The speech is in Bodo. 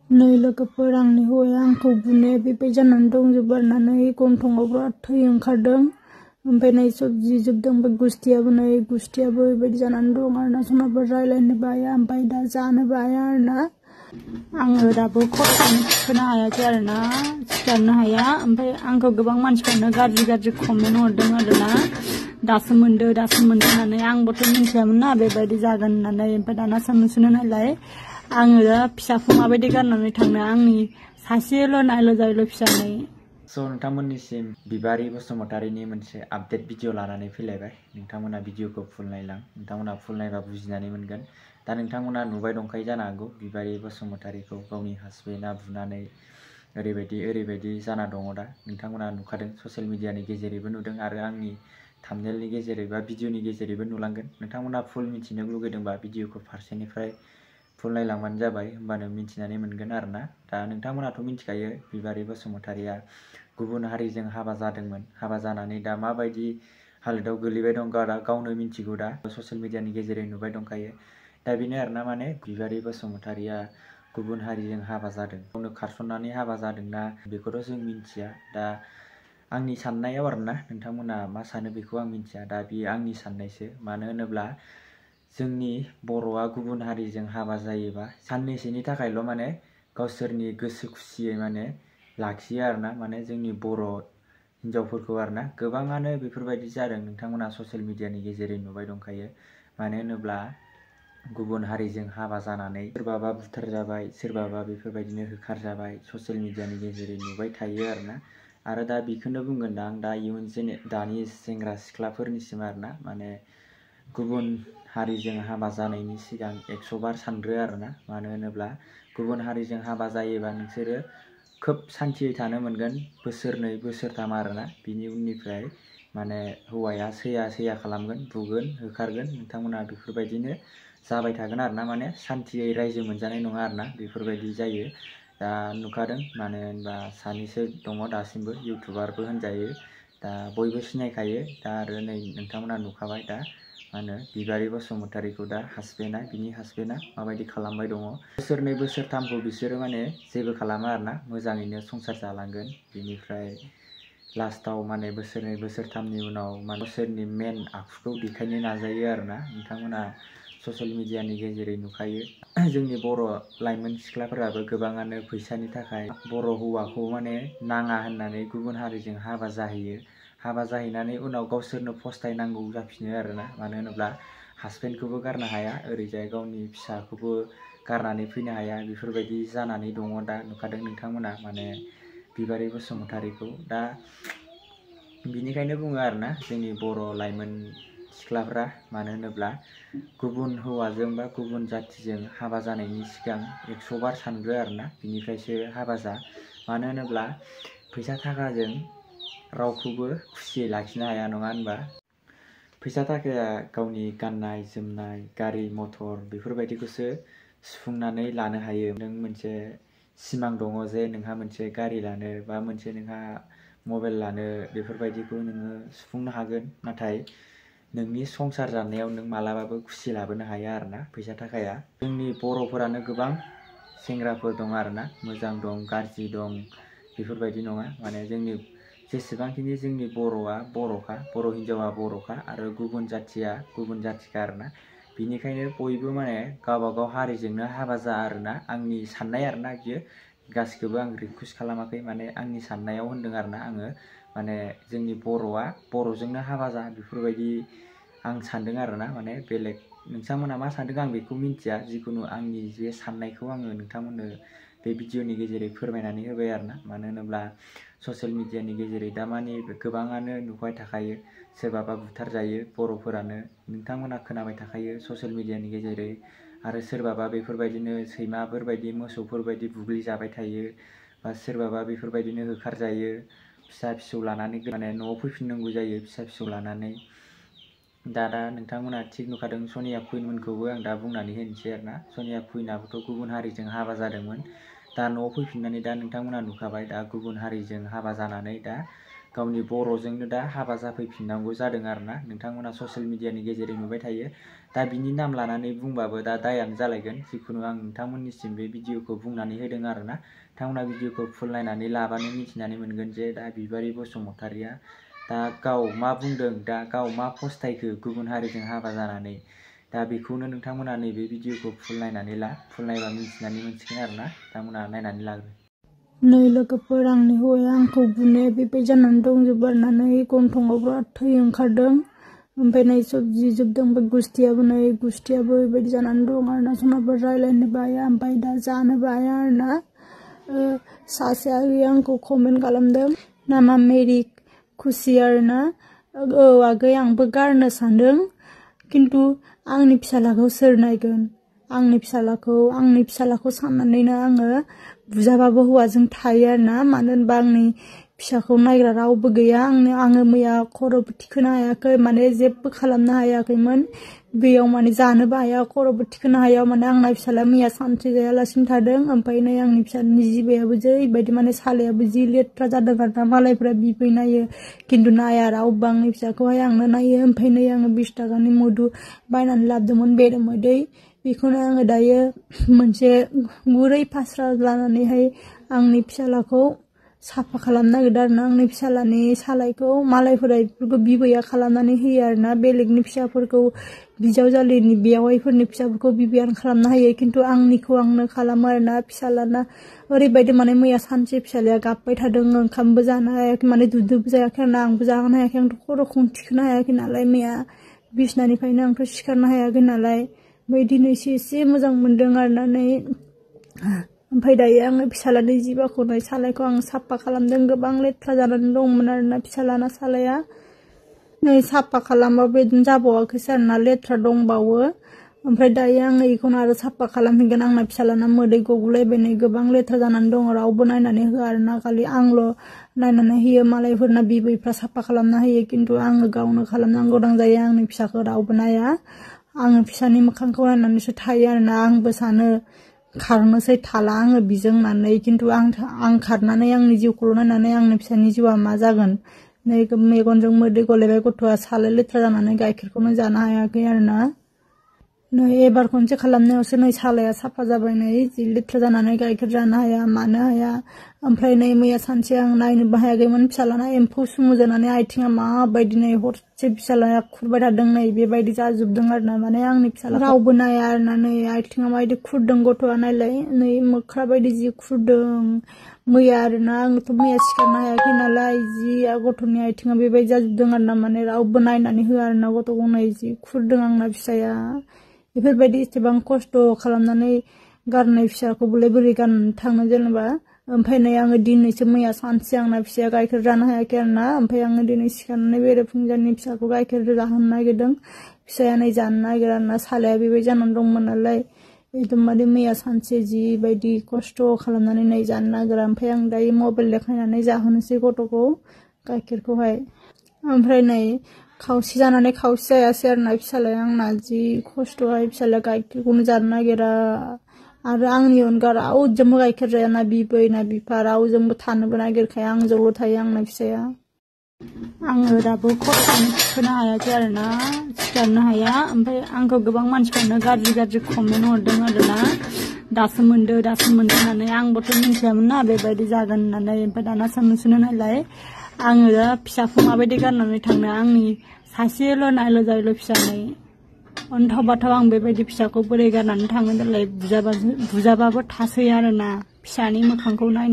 नै लोगोफोर आंनि हौवाया आंखौ बुनो बेबायदि जानानै दंजोबो आरोना नै गन्थंआव बिराद थै ओंखारदों ओमफ्राय नै सब जिजोबदों ओमफ्राय गुस्थियाबो बेबायदि जानानै दं आरोना समाबो रायलायनोबो हाया ओमफ्राय दा जानोबो हाया आरोना आङो दाबो खर'खौनो थिखोनो हायाखै आरोना सिखारनो हाया ओमफ्राय आंखौ गोबां मानसिफ्रानो गाज्रि कमेन्ट हरदों आरोना दासो मोनदो होननानै आंबोथ' मिन्थियामोन ना बेबायदि जागोन होननानै ओमफ्राय दाना साननैसोनो नायलाय आङो दा फिसाखौ माबायदि गारनानै थांनो आंनि सासेल' नायल' जायल' फिसानै नोंथांमोननिसिम बिबारि बसुमतारीनि मोनसे आपडेट भिडिअ लानानै फैलायबाय नोंथांमोना भिडिअखौ फुल नायलां नोंथांमोना फुल नायबा बुजिनानै मोनगोन दा नोंथांमोना नुबाय दंखायो जानो हागौ बिबारि बसुमतारीखौ गावनि हासबेन्डआ बुनानै ओरैबायदि जाना दङ दा नोंथांमोना नुखादों ससियेल मिडियानि गेजेरैबो नुदों आरो आंनि थाम्बनेलनि गेजेरै बा भिडिअनि गेजेरैबो नुलांगोन नोंथांमोना फुल मिथिनो लुगैदोंबा भिडिअखौ फारसेनिफ्राय फुल नायलांबानो जाबाय होमबानो मिथिनानै मोनगोन आरोना दा नोंथांमोनाथ' मिथिखायो बिबारि बसुमतारीया गुबुन हारिजों हाबा जादोंमोन हाबा जानानै दा माबायदि हालोदाव गोलैबाय दं गावनो मिथिगौ दा ससियेल मिडियानि गेजेरै नुबाय दंखायो दा बेनो आरोना माने बिबारि बसुमतारीया गुबुन हारिजों हाबा जादों गावनो खारसननानै हाबा जादोंना बेखौथ' जों मिथिया दा आंनि साननायाव आरोना नोंथांमोना मा सानो बेखौ आं मिथिया दा बेयो आंनि साननायसो मानो होनोब्ला जोंनि बर'आ गुबुन हारिजों हाबा जायोबा साननैसोनि थाखायल' माने गावसोरनि गोसो खुसियै माने लाखियो आरोना माने जोंनि बर' हिन्जावफोरखौ आरोना गोबाङानो बेफोरबायदि जादों नोंथांमोना ससियेल मिडियानि गेजेरै नुबाय दंखायो मानो होनोब्ला गुबुन हारिजों हाबा जानानै सोरबाबा बुथार जाबाय सोरबाबा बेफोरबायदिनो होखार जाबाय ससियेल मिडियानि गेजेरै नुबाय थायो आरोना आरो दा बेखौनो बुंगोन आं दा दानि सेंग्रा सिख्लाफोरनिसिम आरोना माने गुबुन हारिजों हाबा जानायनि सिगां 100 बार सानग्रो आरोना मानो होनोब्ला गुबुन हारिजों हाबा जायोबा नोंसोरो खोब सान्थियै थानो मोनगोन बोसोरनै बोसोरथाम आरोना बिनि उननिफ्राय माने हौवाया सैया खालामगोन बुगोन होखारगोन नोंथांमोना बेफोरबायदिनो जाबाय थागोन आरोना माने सान्थियै रायजो मोनजानाय नङा आरोना बेफोरबायदि जायो दा नुखादों मानो होनबा सानैसो दङ दासिमबो इउटुबारबो होनजायो दा बयबो सिनायखायो दा आरो नै नोंथांमोना नुखाबाय दा मा होनो बिबारि बसुमतारीखौ दा बिनि हासबेन्डआ माबायदि खालामबाय दङ बोसोरनै बोसोरथामखौ बिसोरो माने जेबो खालामा आरोना मोजाङैनो संसार जालांगोन बिनिफ्राय लास्टाव माने बोसोरनै बोसोरथामनि उनाव माने गावसोरनि मेन आखुखौ देखायनो नाजायो आरोना नोंथांमोना ससियेल मिडियानि गेजेरै नुखायो जोंनि बर' लाइमोन सिख्लाफोराबो गोबाङानो फैसानि थाखाय बर' हौवाखौ माने नाङा होननानै गुबुन हारिजों हाबा जाहैयो हाबा जाहैनानै उनाव गावसोरनो फस्थायनांगौ जाफिनो आरोना मानो होनोब्ला हासबेन्डखौबो गारनो हाया ओरैजाय गावनि फिसाखौबो गारनानै फैनो हाया बेफोरबायदि जानानै दङ दा नुखादों नोंथांमोना माने बिबारि बसुमतारीखौ दा बिनिखायनो बुङो आरोना जोंनि बर' लाइमोन सिख्लाफ्रा मानो होनोब्ला गुबुन हौवाजों बा गुबुन जाथिजों हाबा जानायनि सिगां 100 बार सानग्रो आरोना बिनिफ्रायसो हाबा जा मानो होनोब्ला फैसा थाखाजों रावखौबो खुसियै लाखिनो हाया नङा होनबा फैसा थाखाया गावनि गाननाय जोमनाय गारि मथर बेफोरबायदिखौसो सुफुंनानै लानो हायो नों मोनसे सिमां दङ जे नोंहा मोनसे गारि लानो बा मोनसे नोंहा मबाइल लानो बेफोरबायदिखौ नोङो सुफुंनो हागोन नाथाय नोंनि संसार जानायाव नों मालाबाबो खुसि लाबोनो हाया आरोना फैसा थाखाया जोंनि बर'फोरानो गोबां सेंग्राफोर दं आरोना मोजां दं गाज्रि दं बेफोरबायदि नङा माने जोंनि जेसेबांखिनि जोंनि बर'आ बर'खा बर' हिन्जावा बर'खा आरो गुबुन जाथिया गुबुन जाथिखा आरोना बिनिखायनो बयबो माने गावबागाव हारिजोंनो हाबा जा आरोना आंनि साननाय आरोना बियो गासिखौबो आं रिकुवेस्ट खालामाखै माने आंनि साननायाव होनदों आरोना आङो माने जोंनि बर'आ बर'जोंनो हाबा जा बेफोरबायदि आं सानदों आरोना माने बेलेग नोंथांमोना मा सानदों आं बेखौ मिन्थिया जिखुनु आंनि जे साननायखौ आङो नोंथांमोननो बे भिडिअनि गेजेरै फोरमायनानै होबाय आरोना मानो होनोब्ला ससियेल मिडियानि गेजेरै दामानि गोबाङानो नुबाय थाखायो सोरबाबा बुथार जायो बर'फोरानो नोंथांमोना खोनाबाय थाखायो ससियेल मिडियानि गेजेरै आरो सोरबाबा बेफोरबायदिनो सैमाफोरबायदि मोसौफोरबायदि बुग्लि जाबाय थायो बा सोरबाबा बेफोरबायदिनो होखार जायो फिसा फिसौ लानानै माने न'आव फैफिननांगौ जायो फिसा फिसौ लानानै दा नोंथांमोना थिग नुखादों सनिया कुइनमोनखौबो आं दा बुंनानै होनोसै आरोना सनिया कुइनाबोथ' गुबुन हारिजों हाबा जादोंमोन दा न'आव फैफिननानै दा नोंथांमोना नुखाबाय दा गुबुन हारिजों हाबा जानानै दा गावनि बर'जोंनो दा हाबा जाफैफिननांगौ जादों आरोना नोंथांमोना ससियेल मिडियानि गेजेरजों नुबाय थायो दा बिनि नाम लानानै बुंबाबो दा दायानो जालायगोन जिखुनु आं नोंथांमोननिसिम बे भिडिअखौ बुंनानै होदों आरोना नोंथांमोना भिडिअखौ फुल नायनानै लाबानो मिथिनानै मोनगोन जे दा बिबारि बसुमतारिया दा गाव मा बुंदों दा गाव मा फस्थायखो गुबुन हारिजों हाबा जानानै दा बेखौनो नोंथांमोना नैबे भिडिअखौ फुल नायनानै ला फुल नायबा मिथिनानै मोनसिगोन आरोना नोंथांमोना नायनानै लाग्रो नै लोगोफोर आंनि हौवाया आंखौ बुनो बेबायदि जानानै दंजोबो आरोना नै गन्थङाव बिराद थै ओंखारदों ओमफ्राय नै सब जिजोबदों ओमफ्राय गुस्थियाबो बेबायदि जानानै दं आरोना सोरनाबा रायलायनोबो हाया ओमफ्राय दा जानोबो हाया आरोना सासे आगैया आंखौ कमेन्ट खालामदों नामा मेरि खुसि आरोना औ आगै आंबो गारनो सानदों खिन्थु आंनि फिसालाखौ सोर नायगोन आंनि फिसालाखौ साननानैनो आङो बुजाबाबो हौवाजों थायो आरोना मानो होनबा आंनि फिसाखौ नायग्रा रावबो गैया आङो मैया खर'बो थिखोनो हायाखै माने जेबो खालामनो हायाखैमोन बेयाव माने जानोबो हाया खर'बो थिखोनो हाया माने आंना फिसाला मैया सानसे जायालासिनो थादों ओमफ्राय नै आंनि फिसानि जिबायाबो जैबायदि माने सालायाबो जि लेथ्रा जादों आरोना मालायफोरा बिबै नायो खिन्थु नाया रावबो आंनि फिसाखौहाय आंनो नायो ओमफ्राय नै आङो 20 थाखानि मधु बायनानै लाबोदोंमोन बेरेमोदै बेखौनो आङो दायो मोनसे गुरै फास्रा लानानैहाय आंनि फिसालाखौ साफा खालामनो नागिरदों आरोना आंनि फिसालानि सालायखौ मालायफोरा बेफोरखौ बिबैया खालामनानै होयो आरोना बेलेगनि फिसाफोरखौ बिजावजालिनि बेवाइफोरनि फिसाफोरखौ बिबैयानो खालामना होयो खिन्थु आंनिखौ आंनो खालामो आरोना फिसालाना ओरैबायदि माने मैया सानसे फिसालाया गाबबाय थादों ओंखामबो जानो हायाखै माने दुधबो जायाखै आरोना आंबो जाहोनो हायाखै आंथ' खर'खौनो थिखोनो हायाखै नालाय मैया बिसनानिफ्रायनो आंथ' सिखारनो हायाखै नालाय ओमफ्राय दिनैसो एसे मोजां मोनदों आरोना नै ओमफ्राय दायो आङो फिसालानि जिबाखौ नै सालायखौ आं साफा खालामदों गोबां लेथ्रा जानानै दंमोन आरोना फिसालाना सालाया नै साफा खालामबाबो बिदिनो जाबावाखैसो आरोना लेथ्रा दंबावो ओमफ्राय दायो आङो बेखौनो आरो साफा खालामफिनगोन आंना फिसालाना मोदै गगुलायबाय नै गोबां लेथ्रा जानानै दङ रावबो नायनानै होआ आरोना खालि आंल' नायनानै होयो मालायफोरना बिबैफ्रा साफा खालामना होयो खिन्थु आङो गावनो खालामनांगौ गोनां जायो आंनि फिसाखौ रावबो नाया आङो फिसानि मोखांखौ नायनानैसो थायो आरोना आंबो सानो खारनोसै थाला आङो बिजों होननानै खिन्थु आं खारनानै आंनि जिउखौल' नायनानै आंनि फिसानि जिउआ मा जागोन नै मेगनजों मोदै गलायबाय गथ'आ सालाय लेथ्रा जानानै गाइखेरखौनो जानो हायाखै आरोना नै एबार खनसे खालामनायावसो नै सालाया साफा जाबाय नै जि लेथ्रा जानानै गाइखेर जानो हाया मानो हाया ओमफ्राय नै मैया सानसे आं नायनोबो हायाखैमोन फिसालाना एम्फौ सुमु जानानै आथिङा माबायदि नै हरसे फिसालाया खुरबाय थादों नै बेबायदि जाजोबदों आरोना माने आंनि फिसाला रावबो नाया आरोना नै आथिङा माबायदि खुरदों गथ'आ नायलाय नै मोख्रा बायदि जि खुरदों मैया आरोना आंथ' मैया सिखारनो हायाखै नालाय जि गथ'नि आथिङा बेबायदि जाजोबदों आरोना माने रावबो नायनानै होआ आरोना गथ'खौ नै जि खुरदों आंना फिसाया बेफोरबायदि एसेबां खस्थ' खालामनानै गारनाय फिसाखौ बोरै गाननानै थाङो जेनेबा ओमफ्राय नै आङो दिनैसो मैया सानसे आंना फिसाया गाइखेर जानो हायाखै आरोना ओमफ्राय आङो दिनै सिखारनानै बेरेफुंजानि फिसाखौ गाइखेर जाहोनो नागिरदों फिसाया नै जानो नागिरा आरोना सालाया बेबायदि जानानै दंमोन नालाय एकदमबारे मैया सानसे जिबायदि खस्थ' खालामनानै नै जानो नागिरा ओमफ्राय आं दायो मबाइल देखायनानै जाहोनोसै गथ'खौ गाइखेरखौहाय ओमफ्राय नै खावसे जानानै खावसे जायासै आरोना फिसालाया आंना जि खस्थ'हाय फिसालाया गाइखेरखौनो जानो नागिरा आरो आंनि अनगा रावजोंबो गाइखेर जाया ना बिबै ना बिफा रावजोंबो थानोबो नागिरखाया आंजोंल' थायो आंना फिसाया आङो दाबो खर'खौनो थिखोनो हायाखै आरोना सिखारनो हाया ओमफ्राय आंखौ गोबां मानसिफोरानो गाज्रि कमेन्ट हरदों आरोना दासो मोनदो होननानै आंबोथ' मिन्थियामोन ना बेबायदि जागोन होननानै ओमफ्राय दाना साननोसोनो नायलाय आङो दा फिसाखौ माबायदि गारनानै थांनो आंनि सासेल' नायल' जायल' फिसानै अन्थाव बाथाव आं बेबायदि फिसाखौ बोरै गारनानै थाङो देलाय बुजाबाबो थासै आरोना फिसानि मोखांखौ नायनो